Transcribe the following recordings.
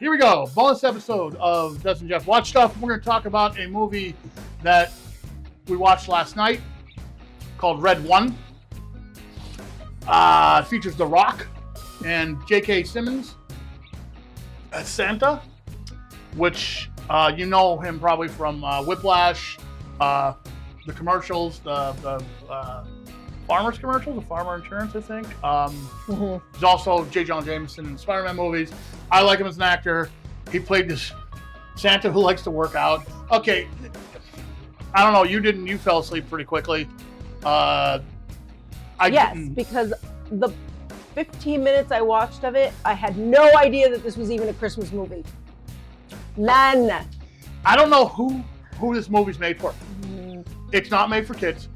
Here we go. Bonus episode of Des and Jeff Watch Stuff. We're going to talk about a movie that we watched last night called Red One. It features The Rock and J.K. Simmons as Santa, which you know him probably from Whiplash, the commercials, the farmers commercials, the farmer insurance, I think. There's also J. Jonah Jameson in Spider-Man movies. I like him as an actor. He played this Santa who likes to work out. Okay, I don't know. You didn't. You fell asleep pretty quickly. Yes, because the 15 minutes I watched of it, I had no idea that this was even a Christmas movie. None. I don't know who this movie's made for. It's not made for kids.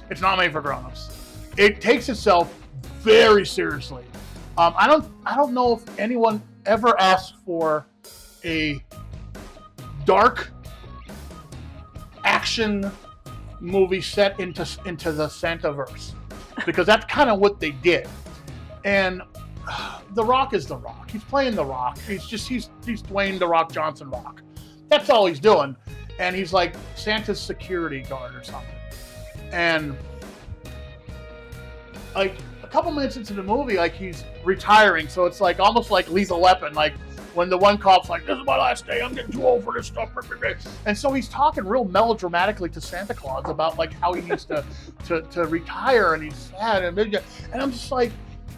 It's not made for grown-ups. It takes itself very seriously. I don't know if anyone ever asked for a dark action movie set into the Santaverse, because that's kind of what they did. And The Rock is The Rock. He's playing The Rock. He's Dwayne The Rock Johnson Rock. That's all he's doing. And he's like Santa's security guard or something. And like a couple minutes into the movie, like he's retiring, so it's like almost like Lethal Weapon, like when the one cop's like, "This is my last day. I'm getting too old for this stuff." And so he's talking real melodramatically to Santa Claus about like how he needs to retire, and he's sad, and I'm just like,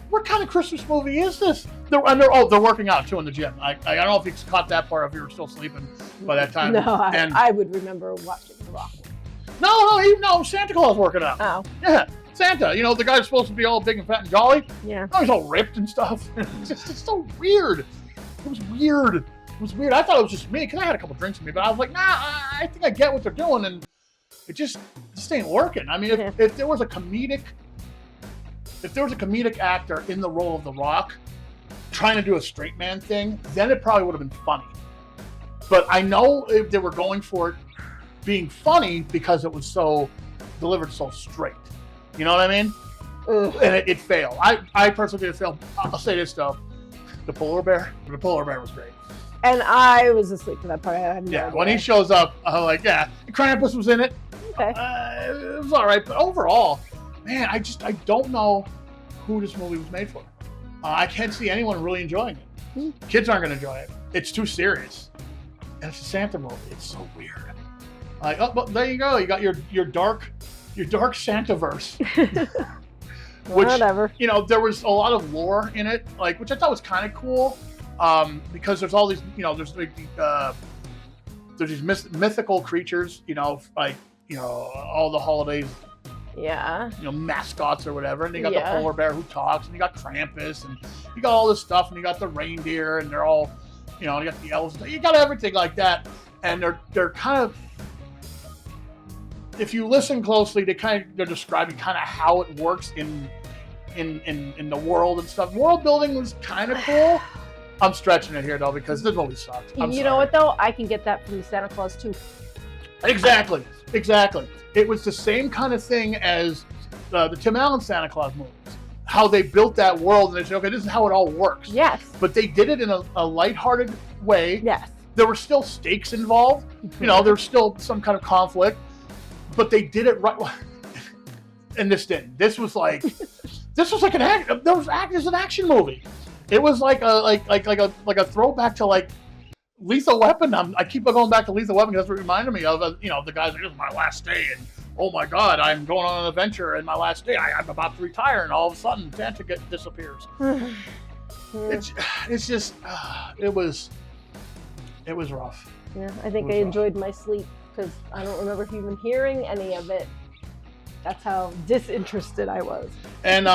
what kind of Christmas movie is this? They're working out too in the gym. I don't know if you caught that part, or if you were still sleeping by that time. No, I would remember watching The Rock. No, Santa Claus working out. Oh. Yeah, Santa. You know, the guy's supposed to be all big and fat and jolly. Yeah. No, he's all ripped and stuff. It's so weird. It was weird. I thought it was just me, because I had a couple drinks with me, but I was like, nah, I think I get what they're doing, and it just ain't working. I mean, if there was a comedic actor in the role of The Rock trying to do a straight man thing, then it probably would have been funny. But I know if they were going for it being funny because it was so delivered so straight. You know what I mean? Ugh. And it failed. I personally did fail. I'll say this though. The polar bear was great. And I was asleep for that part. When he shows up, I'm like, yeah, Krampus was in it. Okay. It was all right, but overall, man, I don't know who this movie was made for. I can't see anyone really enjoying it. Kids aren't going to enjoy it. It's too serious. And it's a Santa movie. It's so weird. Like, oh, but there you go. You got your dark Santaverse. Which, whatever. You know, there was a lot of lore in it, like, which I thought was kind of cool, because there's all these, you know, there's these mythical creatures, you know, like, you know, all the holidays. Yeah. You know, mascots or whatever, and you got the polar bear who talks, and you got Krampus, and you got all this stuff, and you got the reindeer, and they're all, you know, you got the elves, you got everything like that, and they're kind of, if you listen closely, they're describing kind of how it works in the world and stuff. World building was kind of cool. I'm stretching it here though, because this movie sucked. You know what though? I can get that from Santa Claus too. Exactly. It was the same kind of thing as the Tim Allen Santa Claus movies. How they built that world, and they said, okay, this is how it all works. Yes. But they did it in a lighthearted way. Yes. There were still stakes involved. You know, there was still some kind of conflict. But they did it right, and this didn't. This was like an action movie. It was like a throwback to like Lethal Weapon. I keep going back to Lethal Weapon because that's what it reminded me of. You know, the guy's like, "This is my last day," and oh my God, I'm going on an adventure, and my last day, I'm about to retire, and all of a sudden, Santa disappears. It's just, it was rough. Yeah, I think I enjoyed my sleep, because I don't remember even hearing any of it. That's how disinterested I was. And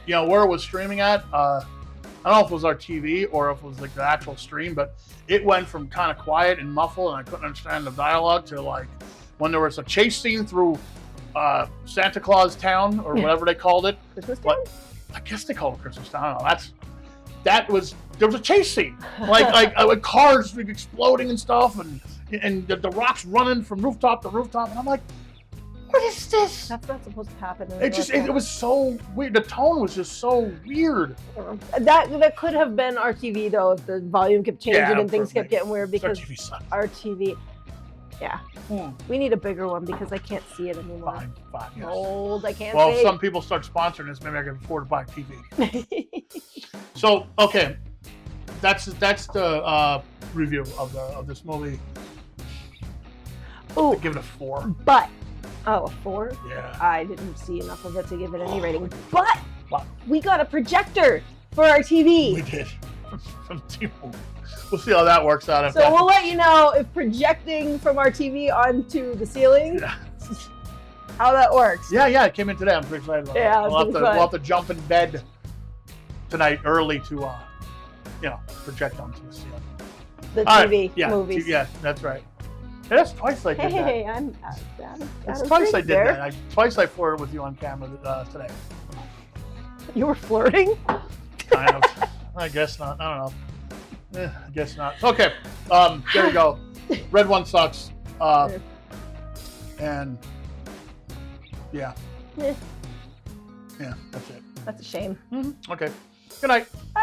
you know where it was streaming at? I don't know if it was our TV or if it was like the actual stream, but it went from kind of quiet and muffled, and I couldn't understand the dialogue, to like when there was a chase scene through Santa Claus Town, or whatever they called it. Christmas Town? I guess they called it Christmas Town. I don't know. There was a chase scene, like cars exploding and stuff, and the Rock's running from rooftop to rooftop, and I'm like, What is this? That's not supposed to happen. It was so weird. The tone was just so weird. That could have been our TV though, if the volume kept changing and things kept getting weird because our TV. Yeah. We need a bigger one because I can't see it anymore. Fine. Yes. Old, I can't see. Well, if some people start sponsoring this, maybe I can afford to buy a TV. So, okay. That's the review of this movie. Ooh. I'd give it a 4. But, a 4? Yeah. I didn't see enough of it to give it any rating. But, we got a projector for our TV. We did. From T-Mobile. We'll see how that works out. So we'll let you know if projecting from our TV onto the ceiling, how that works. Yeah, it came in today. I'm pretty excited about it. We'll have to jump in bed tonight early to, project onto the ceiling. The TV movies. Yeah, that's right. And that's twice I did that. Hey, I'm That's twice I did that. Twice I flirted with you on camera today. You were flirting? Kind of. I guess not. I don't know. I guess not. Okay. There you go. Red one sucks. And yeah. Yeah, that's it. That's a shame. Okay. Good night. Bye.